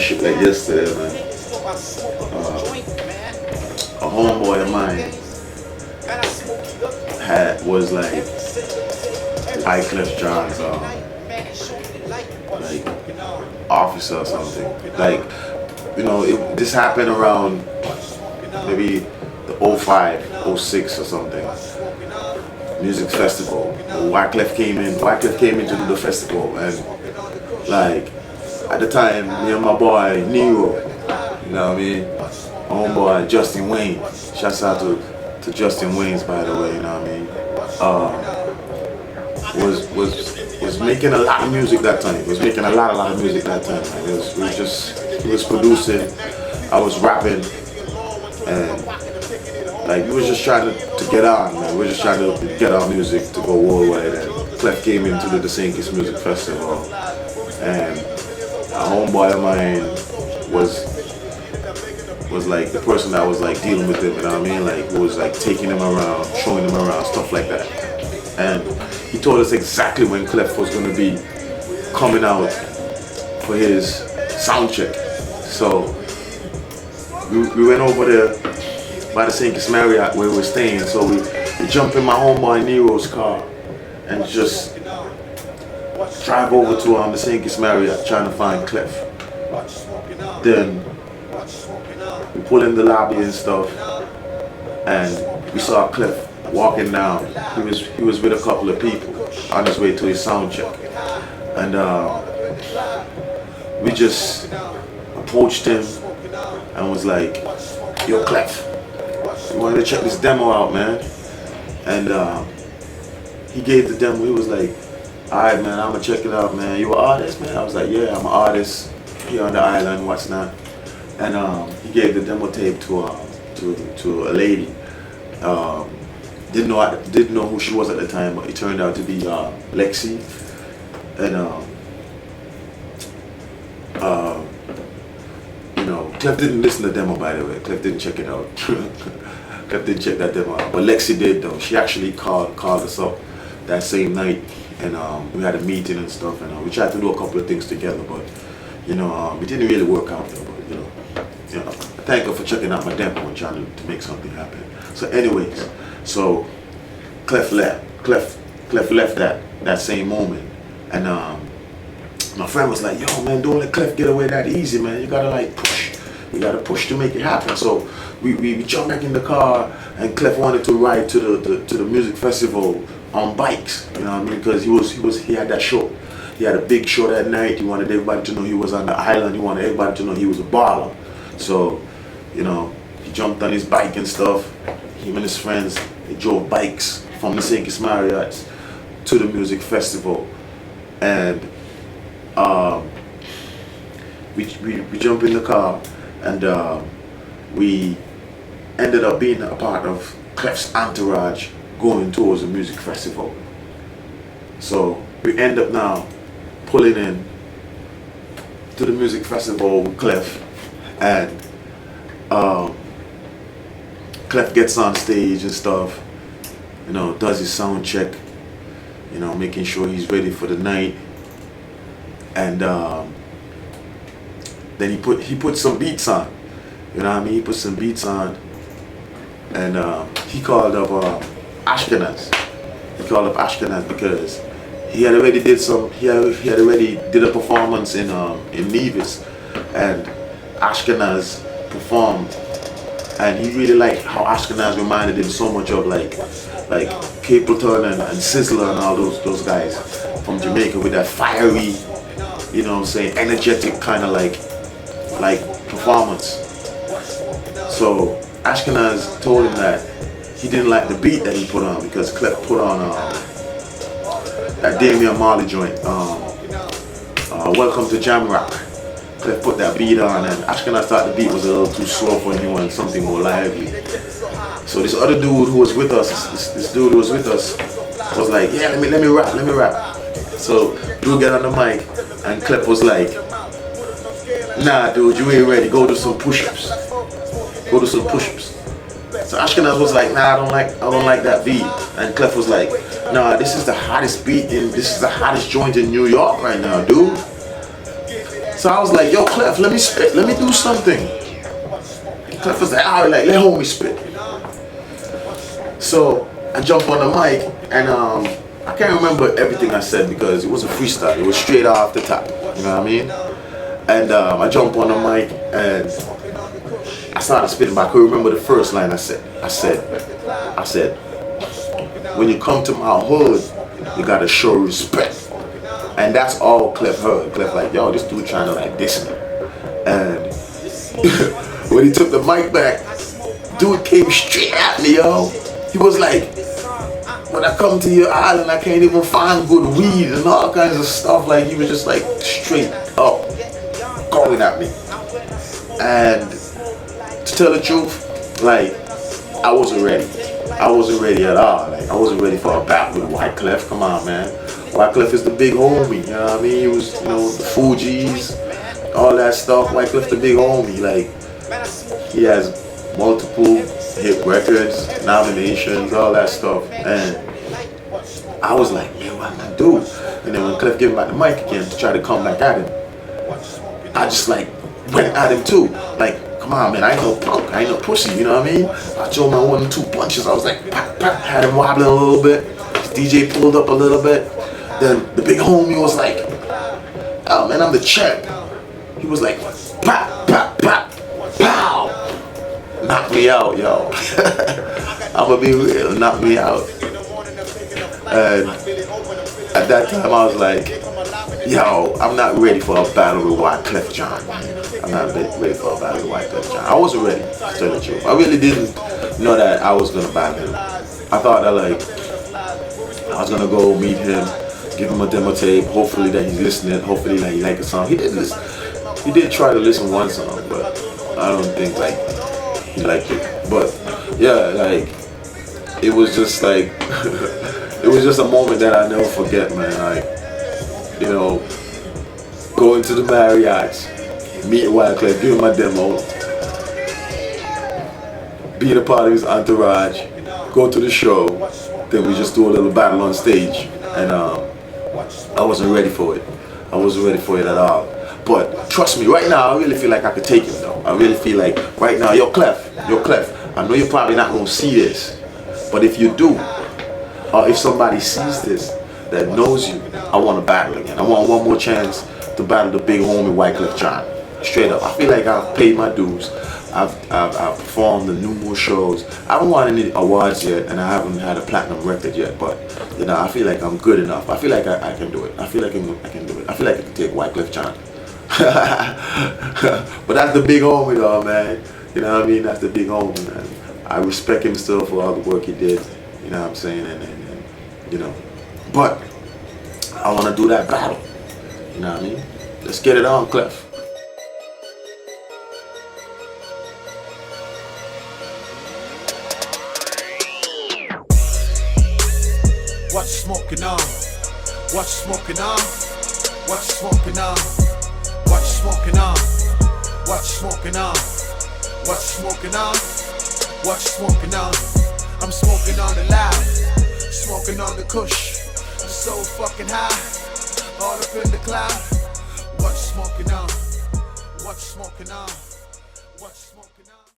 shit like yesterday, man. A homeboy of mine was like Wyclef Jean's like officer or something. Like, this happened around maybe the '05, '06 or something. Music festival. Wyclef came in to do the festival, and like at the time, me and my boy Nero, you know what I mean? My homeboy Justin Wayne. Shouts out to Justin Wayne's, by the way, you know what I mean? Was making a lot of music that time. Was making a lot of music that time. Man. He was producing, I was rapping, and like we was just trying to get on, man. We were just trying to get our music to go worldwide. And Clef came into the St. Kitts Music Festival, and a homeboy of mine was like the person that was like dealing with him, you know what I mean? Like was like taking him around, showing him around, stuff like that. And he told us exactly when Clef was gonna be coming out for his sound check. So we went over there by the St. Kitts Marriott where we were staying. So we jumped in my homeboy Nero's car and just drive over to the St. Kitts Marriott trying to find Clef. Then we pull in the lobby and stuff, and we saw Clef walking down. He was with a couple of people on his way to his sound check, and we just approached him and was like, "Yo, Clef, we wanted to check this demo out, man." And he gave the demo. He was like, "Alright, man, I'm gonna check it out, man. You an artist, man?" I was like, "Yeah, I'm an artist here on the island, what's not." And he gave the demo tape to a lady. Didn't know who she was at the time, but it turned out to be Lexi. And Clef didn't listen to the demo, by the way. Clef didn't check it out. Clef didn't check that demo out. But Lexi did, though. She actually called us up that same night, and we had a meeting and stuff, and we tried to do a couple of things together, but it didn't really work out though. But thank her for checking out my demo and trying to make something happen. So anyways, so Clef left that same moment, and my friend was like, "Yo, man, don't let Clef get away that easy, man. You gotta like push. You gotta push to make it happen." So we jumped back in the car, and Clef wanted to ride to the music festival on bikes. You know what I mean? Because he had that show. He had a big show that night. He wanted everybody to know he was on the island. He wanted everybody to know he was a baller. So, he jumped on his bike and stuff. Him and his friends, they drove bikes from the St. Kitts Marriott to the music festival. And we jumped in the car, and we ended up being a part of Clef's entourage going towards the music festival. So we end up now pulling in to the music festival with Clef, and Clef gets on stage and stuff, does his sound check, making sure he's ready for the night, and then he put some beats on, you know what I mean? He put some beats on, and he called up Ashkenaz. He called up Ashkenaz because he had already did a performance in Nevis, and Ashkenaz performed, and he really liked how Ashkenaz reminded him so much of like Capleton and Sizzler and all those guys from Jamaica with that fiery, energetic kind of like performance. So Ashkenaz told him that he didn't like the beat that he put on, because Clef put on that Damian Marley joint, Welcome to Jam Rock. Clef put that beat on, and Ashkenaz thought the beat was a little too slow for him, he wanted something more lively. So this other dude who was with us, this dude who was with us, was like, "Yeah, let me rap. So dude get on the mic, and Clef was like, "Nah, dude, you ain't ready. Go do some push-ups. So Ashkenaz was like, "Nah, I don't like that beat." And Clef was like, "Nah, this is the hottest beat this is the hottest joint in New York right now, dude." So I was like, yo, Clef, let me spit, let me do something. Clef was like, alright, like, let homie spit. So I jumped on the mic, and I can't remember everything I said because it was a freestyle. It was straight off the top, you know what I mean? And I jumped on the mic and I started spitting, but I could remember the first line I said, when you come to my hood, you gotta show respect. And that's all Clef heard. Clef like, yo, this dude trying to like diss me. And when he took the mic back, dude came straight at me, yo. He was like, when I come to your island, I can't even find good weed and all kinds of stuff. Like, he was just like straight up going at me. And to tell the truth, like, I wasn't ready. I wasn't ready at all. Like, I wasn't ready for a battle with Wyclef. Come on, man. Wyclef is the big homie, you know what I mean? He was, you know, the Fugees, all that stuff. Wyclef the big homie. Like, he has multiple hit records, nominations, all that stuff. And I was like, man, what am I gonna do? And then when Clef gave me back the mic again to try to come back at him, I just like went at him too. Like, come on, man, I ain't no punk, I ain't no pussy, you know what I mean? I told him I wanted 2 punches. I was like, pop, pop, had him wobbling a little bit. His DJ pulled up a little bit. Then the big homie was like, oh man, I'm the champ. He was like, pop, pop, pop, pow. Knock me out, yo. I'ma be real, knock me out. And at that time I was like, yo, I'm not ready for a battle with Wyclef Jean. I'm not ready for a battle with Wyclef Jean. I wasn't ready, to tell the truth. I really didn't know that I was gonna battle him. I thought that like, I was gonna go meet him, give him a demo tape, hopefully that he's listening, hopefully that he liked the song. He did listen. He did try to listen one song, but I don't think like he liked it. But yeah, like it was just like it was just a moment that I never forget, man. Like, you know, going to the Marriott, meeting Wyclef, give him my demo, being a part of his entourage, go to the show, then we just do a little battle on stage, and I wasn't ready for it. I wasn't ready for it at all. But trust me, right now I really feel like I could take him though. I really feel like right now, yo Clef, I know you're probably not gonna see this, but if you do, or if somebody sees this that knows you, I want to battle again. I want one more chance to battle the big homie Wyclef Jean. Straight up. I feel like I've paid my dues. I've performed in numerous shows. I haven't won any awards yet, and I haven't had a platinum record yet, but you know, I feel like I'm good enough. I feel like I can do it. I feel like I can do it. I feel like I can take Wyclef Jean. But that's the big homie though, man. You know what I mean? That's the big homie, man. I respect him still for all the work he did. You know what I'm saying? And you know, but I want to do that battle. You know what I mean? Let's get it on, Clef. What's smoking on? What's smoking on? What's smoking on? What's smoking on? What's smoking on? What's smoking on? What's smoking on? I'm smoking on the loud, smoking on the kush. I'm so fucking high, all up in the cloud. What's smoking on? What's smoking on? What's smoking on?